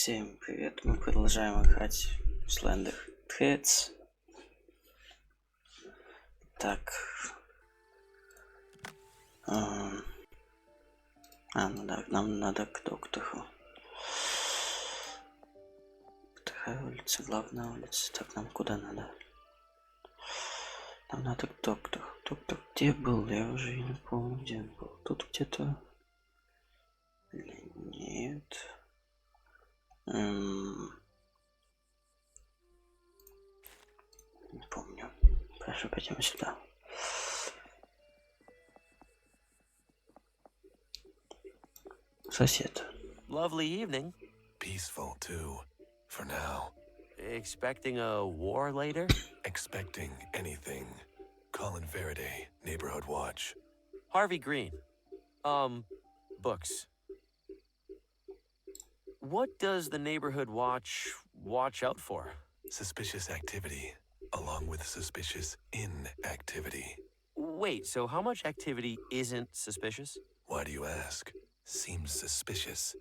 Всем привет, мы продолжаем играть в SLENDER. Так. Ну да, нам надо к доктору. Вторая улица, главная улица. Так, нам куда надо? Нам надо к доктору. Доктор где был? Я уже не помню, где он был. Тут где-то... Или нет? Не помню. Хорошо, пойдем сюда. Сосед. Lovely evening. Peaceful, too, for now. Expecting a war later? Expecting anything. Colin Faraday, Neighborhood Watch. Harvey Green. Books. What does the Neighborhood watch out for? Suspicious activity, along with suspicious inactivity. Wait, so how much activity isn't suspicious? Why do you ask? Seems suspicious.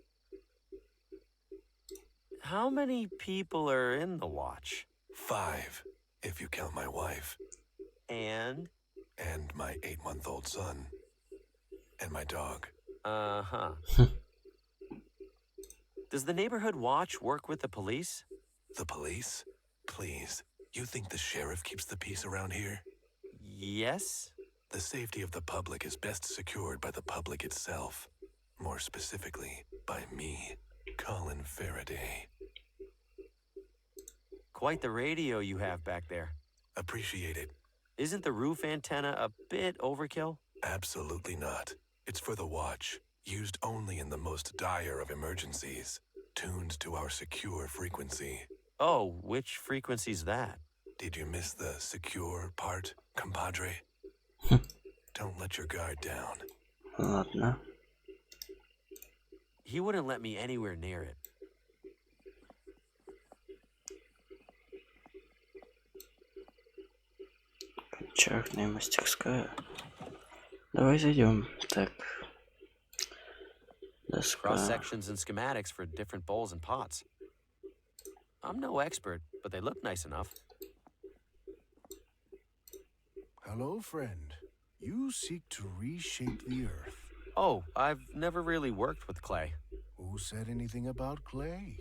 How many people are in the watch? 5, if you count my wife. And? And my 8-month-old son. And my dog. Uh-huh. Does the Neighborhood Watch work with the police? The police? Please, you think the sheriff keeps the peace around here? Yes? The safety of the public is best secured by the public itself. More specifically, by me, Colin Faraday. Quite the radio you have back there. Appreciate it. Isn't the roof antenna a bit overkill? Absolutely not. It's for the watch, used only in the most dire of emergencies, tuned to our secure frequency. Oh, which frequency's that? Did you miss the secure part, compadre? Don't let your guard down. Ладно. He wouldn't let me anywhere near it. Чарная мастерская. Давай зайдем. Так. Доска. Cross sections and schematics for different bowls and pots. I'm no expert, but they look nice enough. Hello, friend. You seek to reshape the earth. Oh, I've never really worked with clay. Who said anything about clay?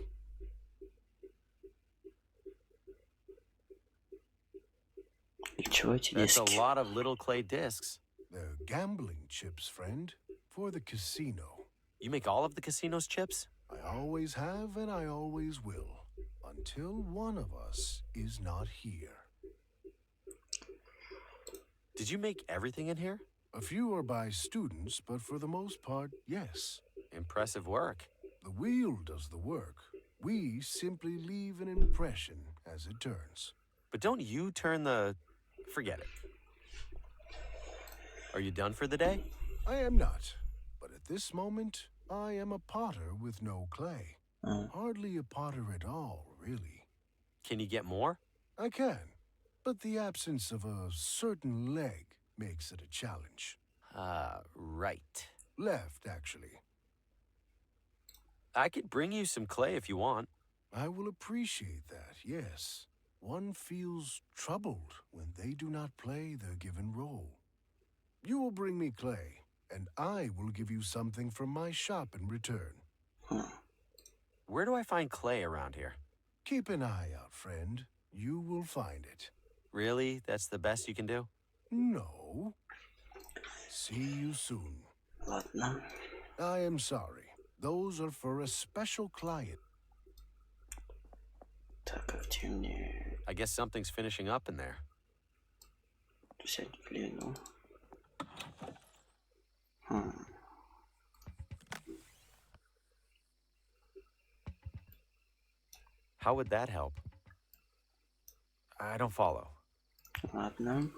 И чего эти That's a диски? lot of little clay discs. They're gambling chips, friend, for the casino. You make all of the casino's chips? I always have and I always will, until one of us is not here. Did you make everything in here? A few are by students, but for the most part, yes. Impressive work. The wheel does the work. We simply leave an impression as it turns. But don't you turn the... Forget it. Are you done for the day? I am not, but at this moment, I am a potter with no clay. Hardly a potter at all, really. Can you get more? I can, but the absence of a certain leg makes it a challenge. Right. Left, actually. I could bring you some clay if you want. I will appreciate that, yes. One feels troubled when they do not play their given role. You will bring me clay, and I will give you something from my shop in return. Where do I find clay around here? Keep an eye out, friend. You will find it. Really? That's the best you can do? No. See you soon. Ладно. I am sorry. Those are for a special client. Так, а где мне I guess something's finishing up in there. взять глину? How would that help? I don't follow. Ладно.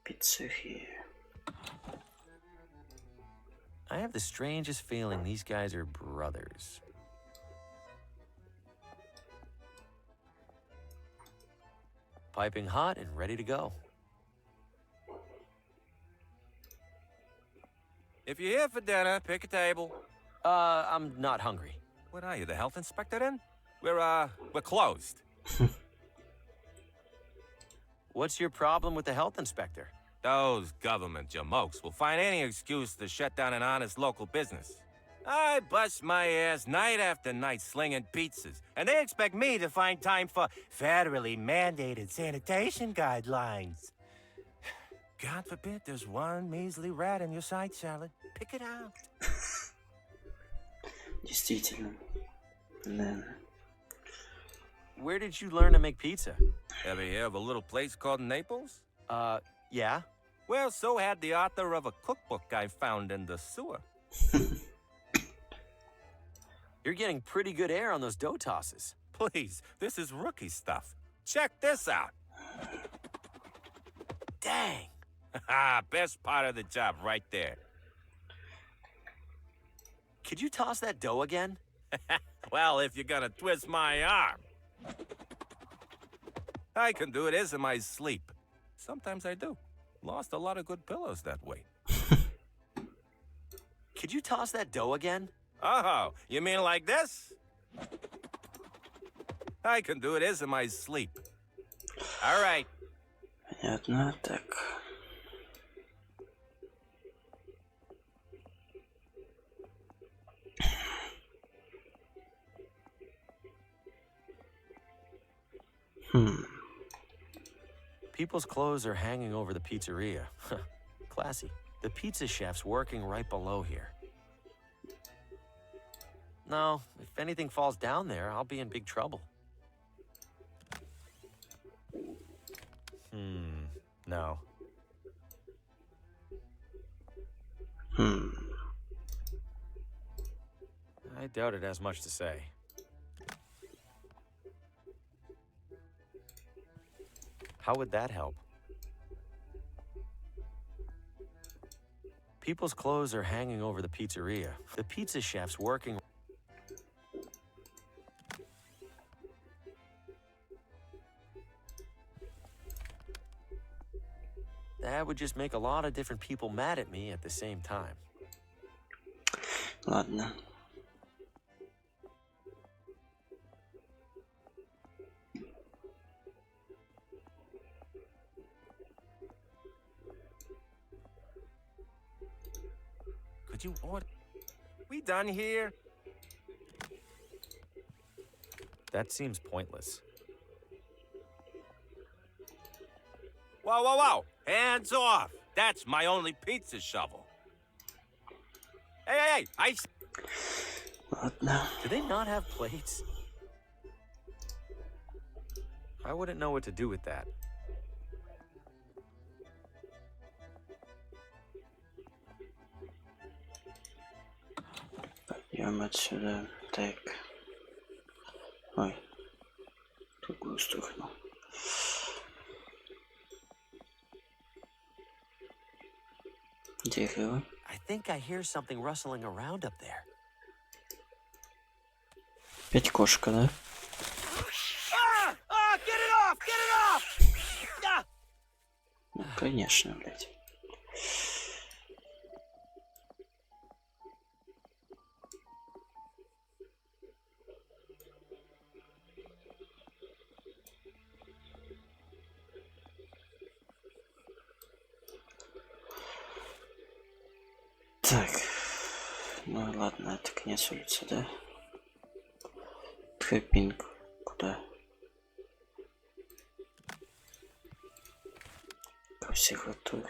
Пиццерия. I have the strangest feeling these guys are brothers. Piping hot and ready to go. If you're here for dinner, pick a table. I'm not hungry. What are you, the health inspector then? We're closed. What's your problem with the health inspector? Those government jamokes will find any excuse to shut down an honest local business. I bust my ass night after night slinging pizzas, and they expect me to find time for federally mandated sanitation guidelines. God forbid there's one measly rat in your side salad. Pick it out. Действительно. Да. Where did you learn to make pizza? Ever hear of a little place called Naples? Yeah. Well, so had the author of a cookbook I found in the sewer. You're getting pretty good air on those dough tosses. Please, this is rookie stuff. Check this out. Dang. Best part of the job right there. Could you toss that dough again? Well, if you're gonna twist my arm. I can do it in my sleep. Sometimes I do. Lost a lot of good pillows that way. Could you toss that dough again? Oh, you mean like this? I can do it in my sleep. All right. Понятно, так. People's clothes are hanging over the pizzeria. Classy. The pizza chef's working right below here. No, if anything falls down there, I'll be in big trouble. No. I doubt it has much to say. How would that help? People's clothes are hanging over the pizzeria. The pizza chef's working. That would just make a lot of different people mad at me at the same time. Ладно. Could you order? We done here? That seems pointless. Whoa, whoa, whoa! Hands off! That's my only pizza shovel. Hey, Ладно. Do they not have plates? I wouldn't know what to do with that. Пойдем отсюда. Так. Ой. Тут стукнул. Дерево. I think I hear something rustling around up there. Опять кошка, да? Get it off! Get it off! Ну, конечно, блядь. Так. Ну ладно, это конец улицы, да? Тропинка. Куда? Консерватория.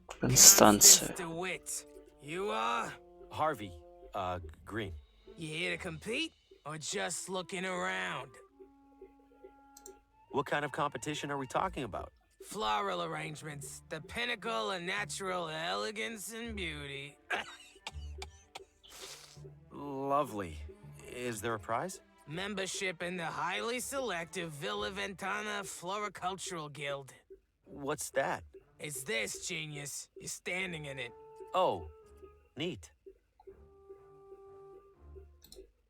Констанция. DeWitt, you are? Harvey, Green. You here to compete or just looking around? What kind of competition are we talking about? Floral arrangements, the pinnacle of natural elegance and beauty. Lovely. Is there a prize? Membership in the highly selective Villa Ventana Floricultural Guild. What's that? It's this, genius. You're standing in it. Oh, neat.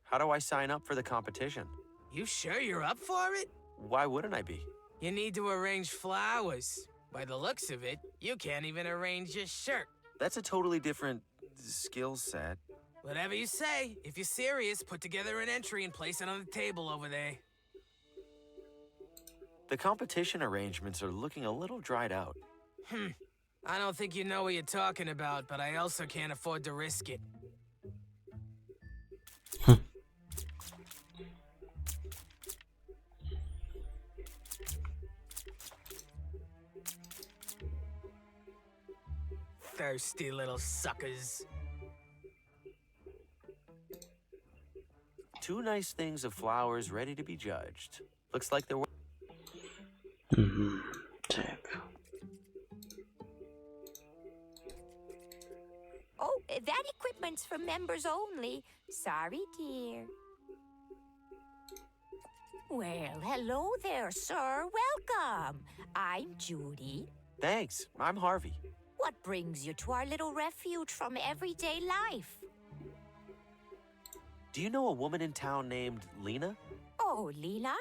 How do I sign up for the competition? You sure you're up for it? Why wouldn't I be? You need to arrange flowers. By the looks of it, you can't even arrange your shirt. That's a totally different skill set. Whatever you say. If you're serious, put together an entry and place it on the table over there. The competition arrangements are looking a little dried out. I don't think you know what you're talking about, but I also can't afford to risk it. Thirsty little suckers. Two nice things of flowers ready to be judged. Looks like they're... Так. Oh, that equipment's for members only. Sorry, dear. Well, hello there, sir. Welcome. I'm Judy. Thanks, I'm Harvey. What brings you to our little refuge from everyday life? Do you know a woman in town named Lena? Oh, Lena?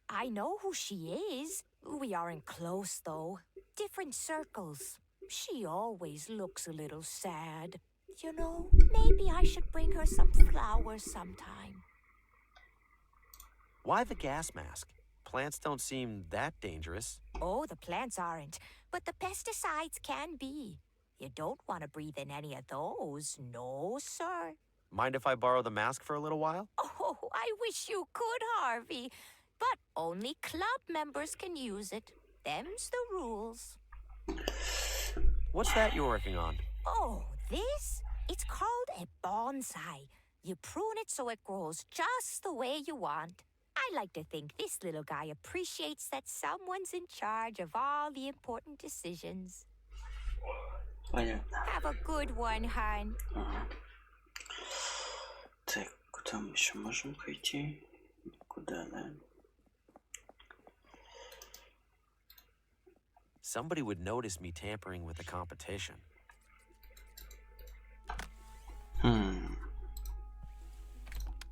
I know who she is. We aren't close, though. Different circles. She always looks a little sad. You know, maybe I should bring her some flowers sometime. Why the gas mask? Plants don't seem that dangerous. Oh, the plants aren't, but the pesticides can be. You don't want to breathe in any of those, no, sir. Mind if I borrow the mask for a little while? Oh, I wish you could, Harvey. But only club members can use it. Them's the rules. What's that you're working on? Oh, this? It's called a bonsai. You prune it so it grows just the way you want. I like to think this little guy appreciates that someone's in charge of all the important decisions. Понятно. Have a good one, hon. Ага. Так, куда мы еще можем пойти? Куда, да? Somebody would notice me tampering with the competition.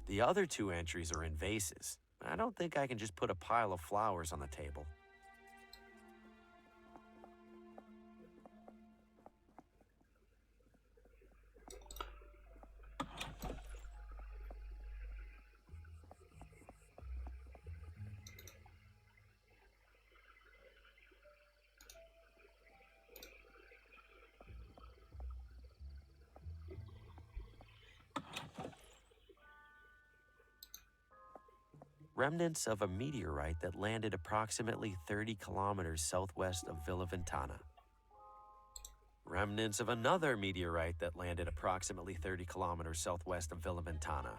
The other two entries are in vases. I don't think I can just put a pile of flowers on the table. Remnants of a meteorite that landed approximately 30 kilometers southwest of Villa Ventana. Remnants of another meteorite that landed approximately 30 kilometers southwest of Villa Ventana.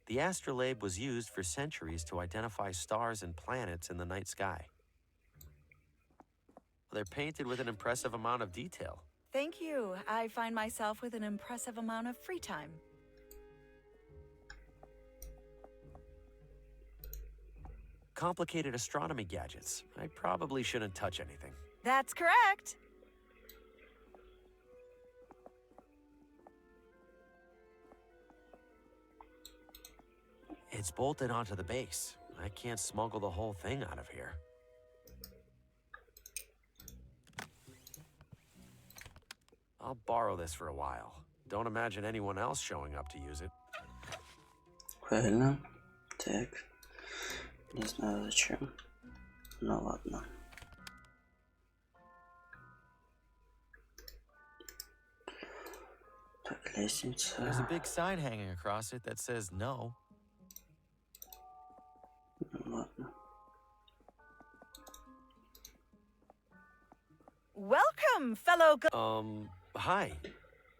The astrolabe was used for centuries to identify stars and planets in the night sky. They're painted with an impressive amount of detail. Thank you. I find myself with an impressive amount of free time. Complicated astronomy gadgets. I probably shouldn't touch anything. That's correct. It's bolted onto the base. I can't smuggle the whole thing out of here. I'll borrow this for a while. Don't imagine anyone else showing up to use it. Правильно. Так. Не знаю зачем. Ну ладно. Так, лестница. There's a big sign hanging across it that says no. Ну ладно. Welcome, fellow Hi.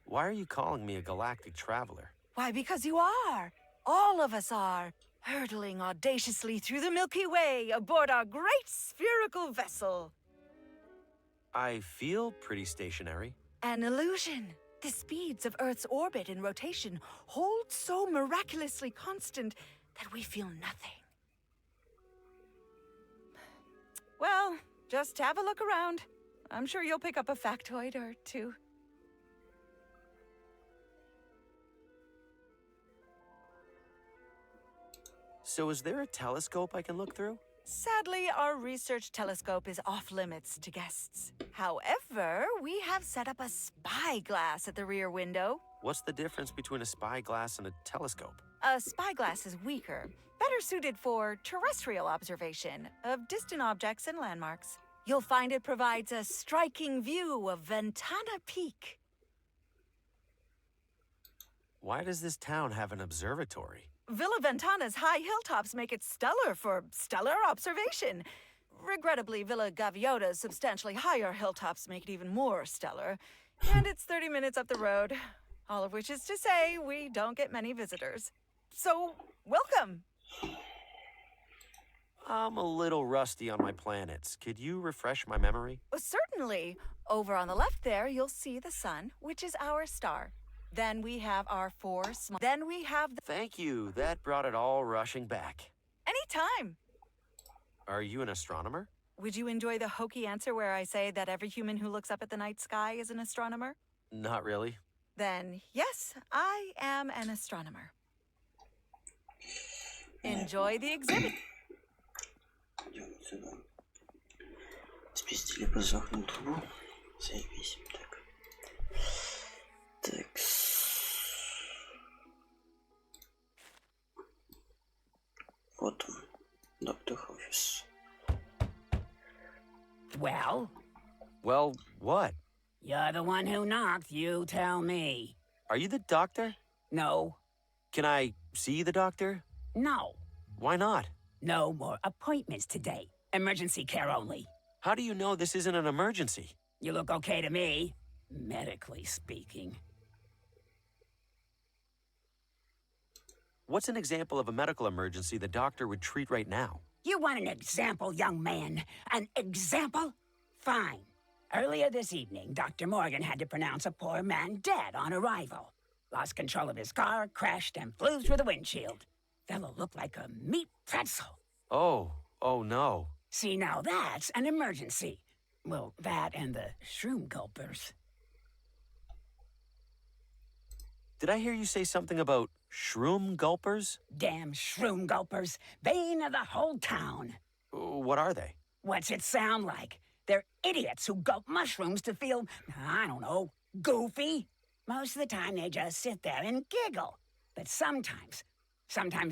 Why are you calling me a galactic traveler? Why, because you are. All of us are. Hurtling audaciously through the Milky Way aboard our great spherical vessel. I feel pretty stationary. An illusion. The speeds of Earth's orbit and rotation hold so miraculously constant that we feel nothing. Well, just have a look around. I'm sure you'll pick up a factoid or two. So is there a telescope I can look through? Sadly, our research telescope is off limits to guests. However, we have set up a spyglass at the rear window. What's the difference between a spyglass and a telescope? A spyglass is weaker, better suited for terrestrial observation of distant objects and landmarks. You'll find it provides a striking view of Ventana Peak. Why does this town have an observatory? Villa Ventana's high hilltops make it stellar for stellar observation. Regrettably, Villa Gaviota's substantially higher hilltops make it even more stellar. And it's 30 minutes up the road. All of which is to say, we don't get many visitors. So, welcome. I'm a little rusty on my planets. Could you refresh my memory? Certainly. Over on the left there, you'll see the sun, which is our star. Then we have our four small... Then we have the... Thank you. That brought it all rushing back. Anytime. Are you an astronomer? Would you enjoy the hokey answer where I say that every human who looks up at the night sky is an astronomer? Not really. Then, yes, I am an astronomer. Enjoy the exhibit. Идем сюда. Спиздили подсохнуть трубу. Заебись. Так. Так. Вот он. Доктор офис. Well, Well, what? you're the one who knocked, you tell me. Are you the doctor? No, Can I see the doctor? no, Why not? no more appointments today. Emergency care only. How do you know this isn't an emergency? You look okay to me, medically speaking. What's an example of a medical emergency the doctor would treat right now? You want an example, young man? An example? Fine. Earlier this evening, Dr. Morgan had to pronounce a poor man dead on arrival. Lost control of his car, crashed, and flew through the windshield. Fellow looked like a meat pretzel. Oh no. See, now that's an emergency. Well, that and the shroom gulpers. Did I hear you say something about shroom gulpers? Damn shroom gulpers, bane of the whole town. What are they? What's it sound like? They're idiots who gulp mushrooms to feel, I don't know, goofy. Most of the time they just sit there and giggle. But sometimes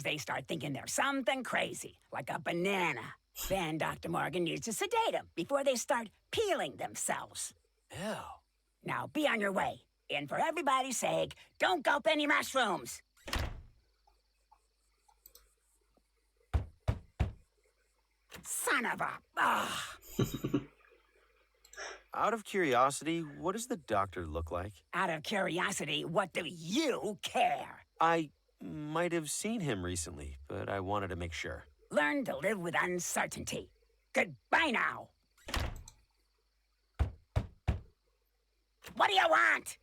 they start thinking they're something crazy, like a banana. Then Dr. Morgan needs to sedate them before they start peeling themselves. Ew. Now be on your way. And for everybody's sake, don't gulp any mushrooms. Son of a... Ah. Out of curiosity, what does the doctor look like? Out of curiosity, what do you care? I might have seen him recently, but I wanted to make sure. Learn to live with uncertainty. Goodbye now. What do you want?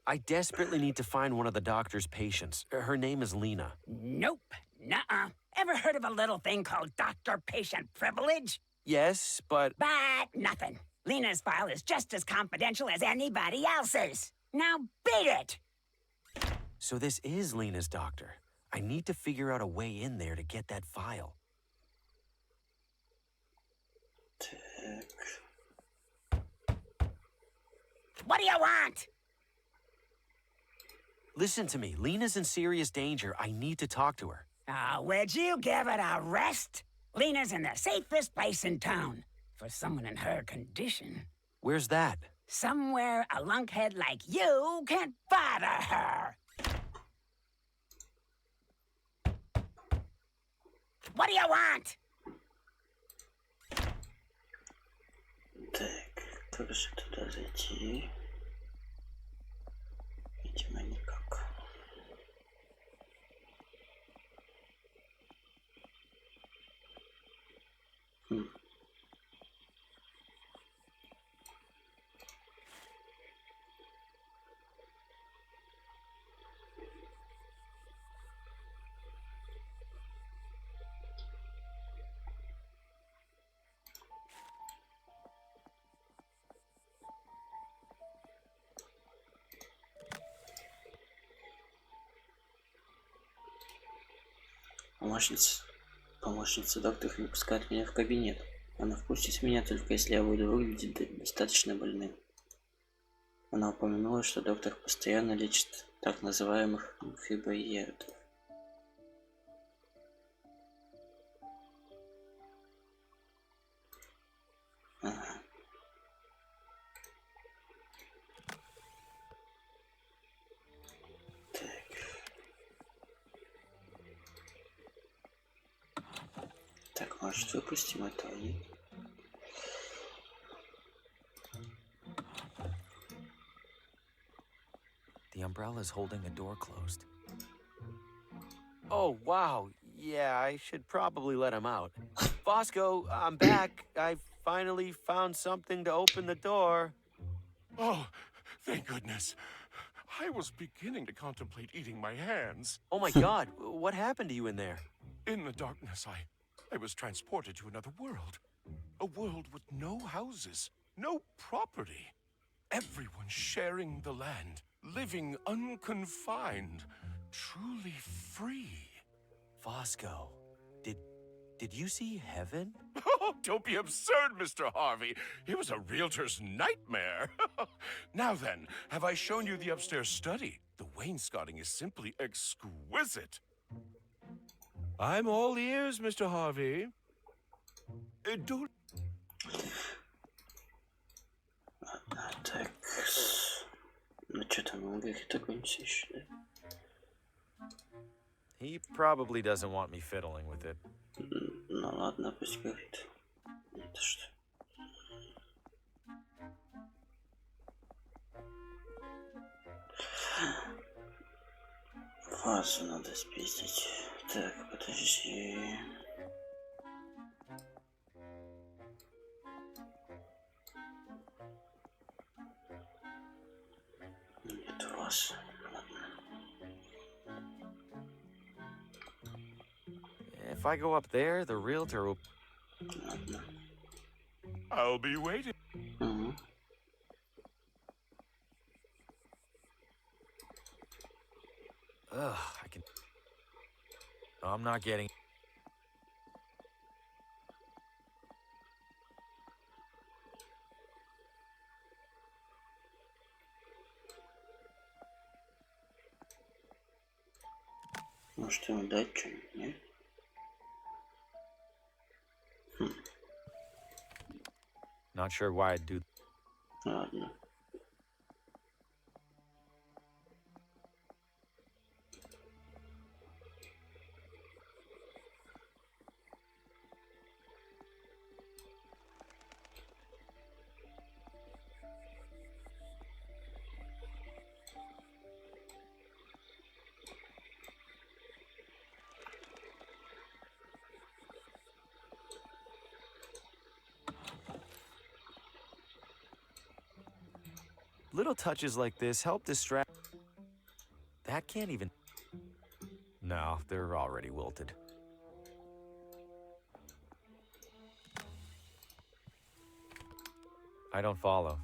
I desperately need to find one of the doctor's patients. Her name is Lena. Nope. Nuh-uh. Ever heard of a little thing called doctor-patient privilege? Yes, but... But nothing. Lena's file is just as confidential as anybody else's. Now beat it! So this is Lena's doctor. I need to figure out a way in there to get that file. What do you want? Listen to me. Lena's in serious danger. I need to talk to her. Would you give it a rest? Lena's in the safest place in town. For someone in her condition. Where's that? Somewhere a lunkhead like you can't bother her. What do you want? Так, как же туда зайти? Видимо, никак. Помощница доктора не пускает меня в кабинет. Она впустит меня только если я буду выглядеть достаточно больным. Она упомянула, что доктор постоянно лечит так называемых фиброидов. Ага. Так, может, выпустим этого, нет? The umbrella's holding the door closed. Oh, wow. Yeah, I should probably let him out. Bosco, I'm back. I finally found something to open the door. Oh, thank goodness. I was beginning to contemplate eating my hands. Oh my god, what happened to you in there? In the darkness, I was transported to another world. A world with no houses, no property. Everyone sharing the land, living unconfined, truly free. Bosco, did you see heaven? Oh, don't be absurd, Mr. Harvey. It was a realtor's nightmare. Now then, have I shown you the upstairs study? The wainscoting is simply exquisite. I'm all ears, Mr. Harvey. Don't... Так. Ну что там, он говорит, такой еще, да? He probably doesn't want me fiddling with it. Ну ладно, пусть говорит. Это что? Вазу надо спиздить. Так, подожди. Нет вазы. If I go up there, the realtor will... Ладно. I'll be waiting. Угу. Ugh, I can... I'm not getting... Может ему дать что-нибудь, нет? Not sure why I'd do... Ладно. Little touches like this help distract... That can't even... No, they're already wilted. I don't follow.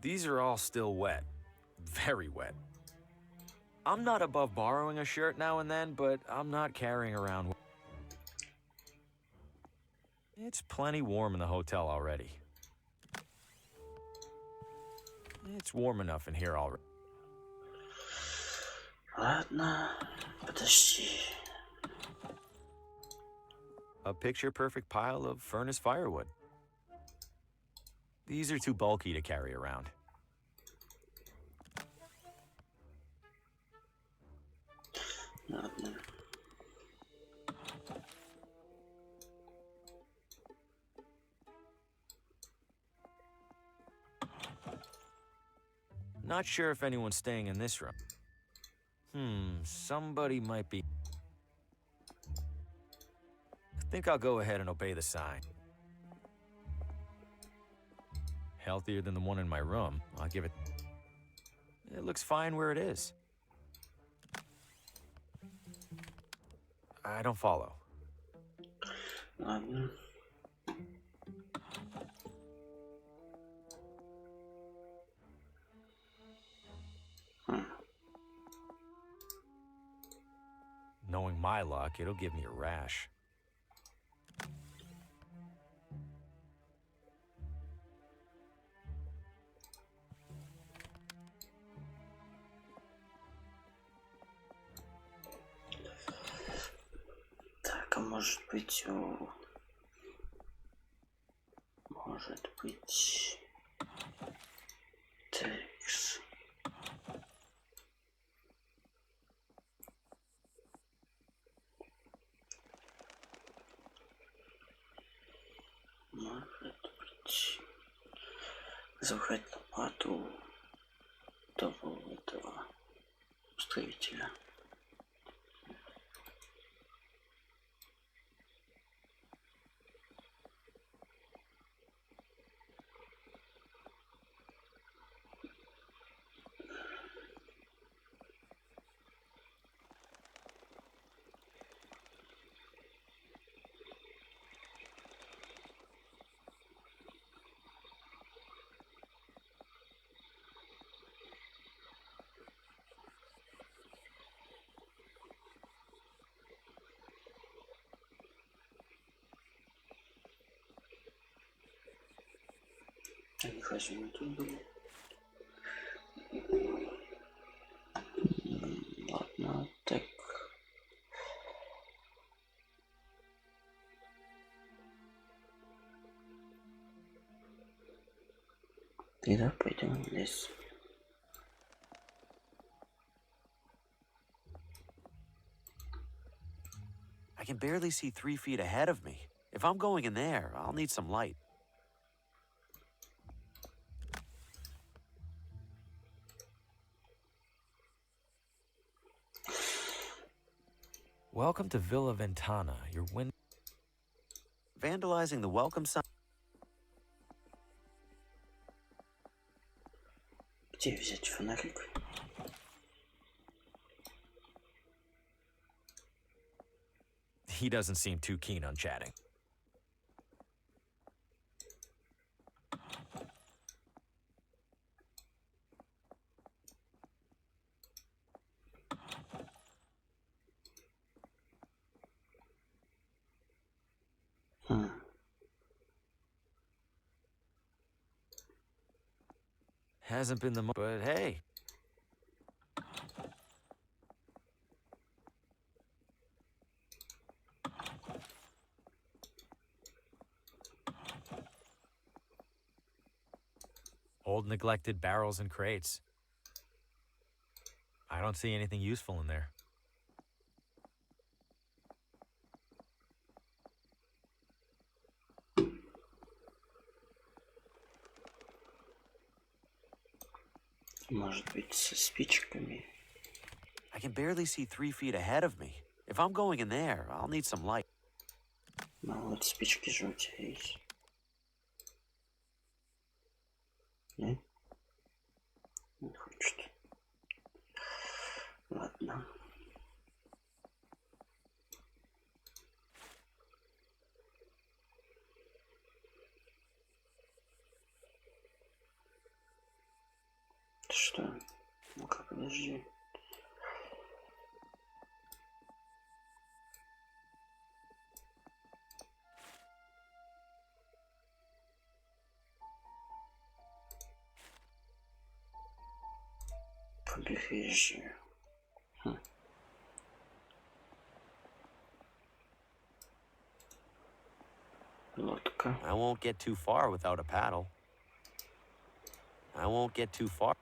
These are all still wet. Very wet. I'm not above borrowing a shirt now and then, but I'm not carrying around... It's plenty warm in the hotel already. It's warm enough in here already. Ладно, подожди. A picture-perfect pile of furnace firewood. These are too bulky to carry around. Ладно. Not sure if anyone's staying in this room. Somebody might be... I think I'll go ahead and obey the sign. Healthier than the one in my room. I'll give it... It looks fine where it is. I don't follow. Ладно. Knowing my luck, it'll give me a rash. Так, а может быть Текс. Может быть забрать лопату того этого строителя. Они разве не тут были? Ладно, так. Тогда пойдем в лес. I can barely see 3 feet ahead of me. If I'm going in there, I'll need some light. Welcome to Villa Ventana. Your win. Vandalizing the welcome sign. Где взять фонарик? He doesn't seem too keen on chatting. Hasn't been the but hey. Old neglected barrels and crates. I don't see anything useful in there. Может быть, со спичками? I can barely see 3 feet ahead of me. If I'm going in there, I'll need some light. Ну вот спички же у тебя есть. Нет? Не хочет. Ладно. Что? Ну-ка, подожди. Побережье. Лодка. I won't get too far without a paddle. I won't get too far.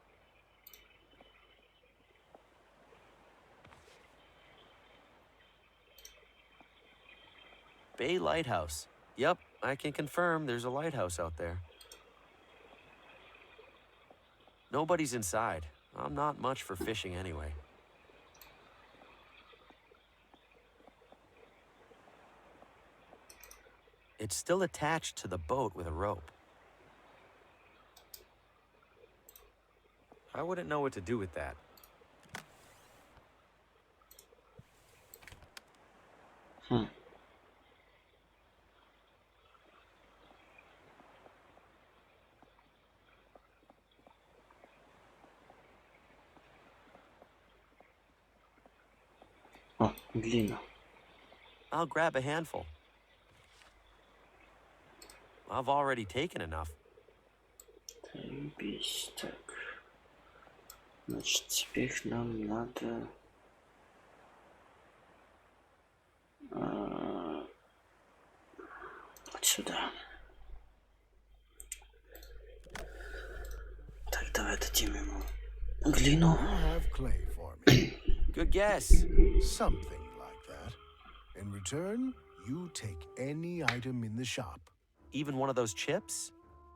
Bay Lighthouse. Yep, I can confirm there's a lighthouse out there. Nobody's inside. I'm not much for fishing anyway. It's still attached to the boat with a rope. I wouldn't know what to do with that. О, глина. I'll grab a handful. I've already taken enough. Заебись, так. Значит, теперь нам надо... Вот сюда. Так, давай дадим ему глину. You have clay for me. Good guess. Something like that. In return, you take any item in the shop. Even one of those chips?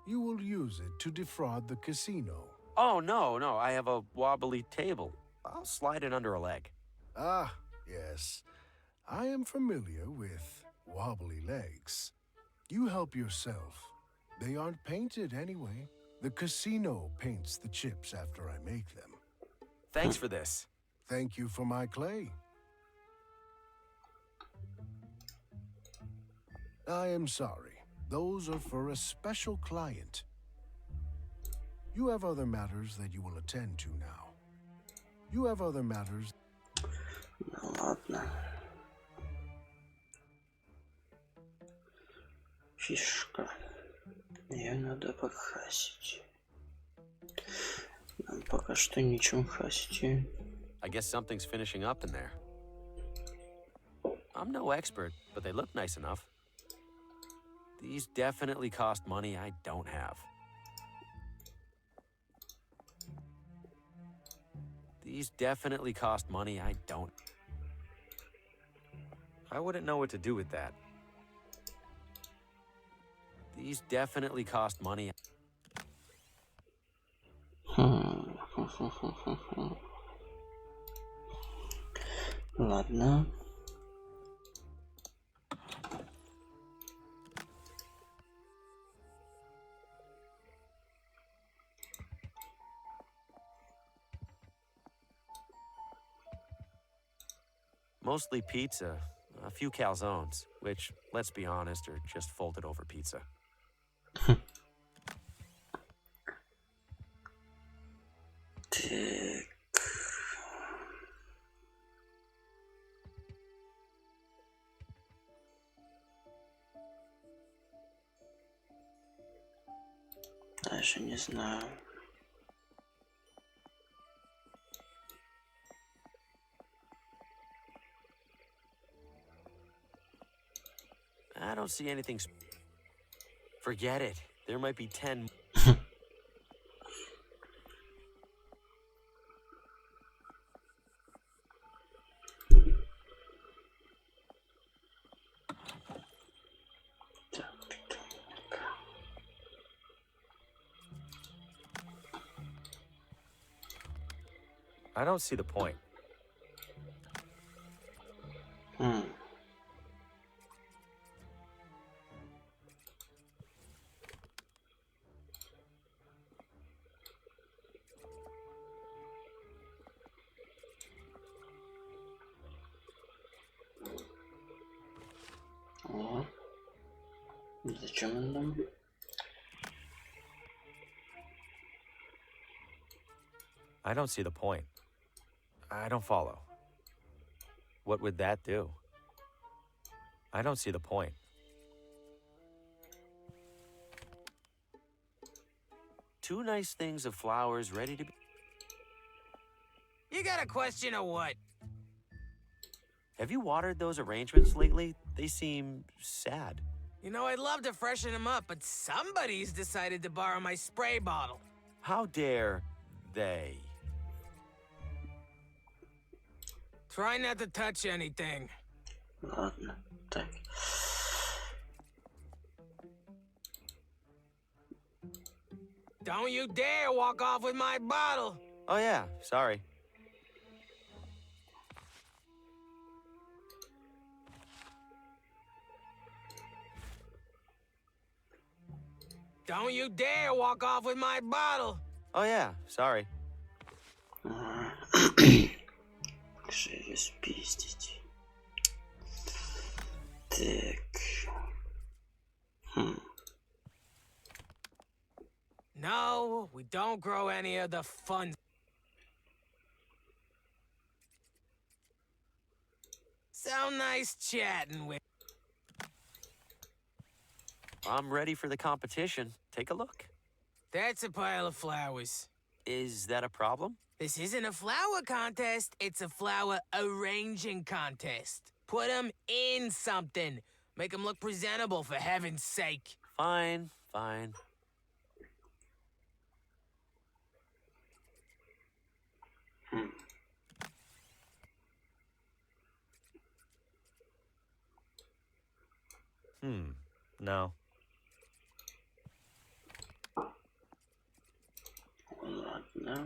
You will use it to defraud the casino. Oh, no, I have a wobbly table. I'll slide it under a leg. Ah, yes. I am familiar with wobbly legs. You help yourself. They aren't painted anyway. The casino paints the chips after I make them. Thanks for this. Thank you for my clay. I am sorry. Those are for a special client. You have other matters that you will attend to now. You have other matters. Ну ладно. Фишка. Ее надо покрасить. Нам пока что ничем красить ее. I guess something's finishing up in there. I'm no expert, but they look nice enough. These definitely cost money I don't have. These definitely cost money I don't. I wouldn't know what to do with that. These definitely cost money. Ладно. Mostly pizza, a few calzones, which, let's be honest, are just folded over pizza. Так. Даже не знаю. I don't see anything. Forget it. There might be 10. I don't see the point. О, зачем он нам? I don't see the point. I don't follow. What would that do? I don't see the point. Two nice things of flowers ready to be... You got a question or what? Have you watered those arrangements lately? They seem sad. You know, I'd love to freshen them up, but somebody's decided to borrow my spray bottle. How dare they? Try not to touch anything. Ладно, так. Don't you dare walk off with my bottle. Oh yeah, sorry. Don't you dare walk off with my bottle. Oh yeah, sorry. Как же ее спиздить? Так. No, we don't grow any of the fun. So So nice chatting with. I'm ready for the competition. Take a look. That's a pile of flowers. Is that a problem? This isn't a flower contest, it's a flower arranging contest. Put them in something. Make them look presentable, for heaven's sake. Fine, fine. No. Ладно.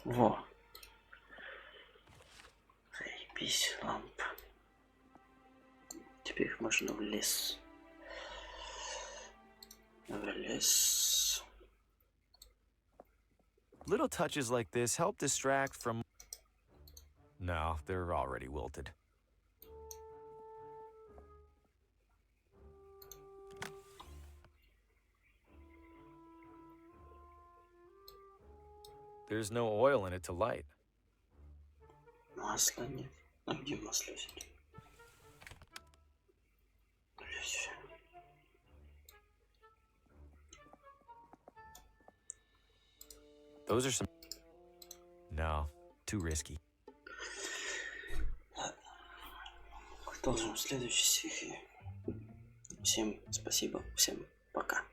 Во. Заебись, лампа. Теперь можно в лес. В лес. Little touches like this help distract from... No, they're already wilted. There's no oil in it to light. Масла нет. А где масло взять? Блядь. Those are some... No, too risky. Ладно. Продолжим в следующей серии. Всем спасибо, всем пока.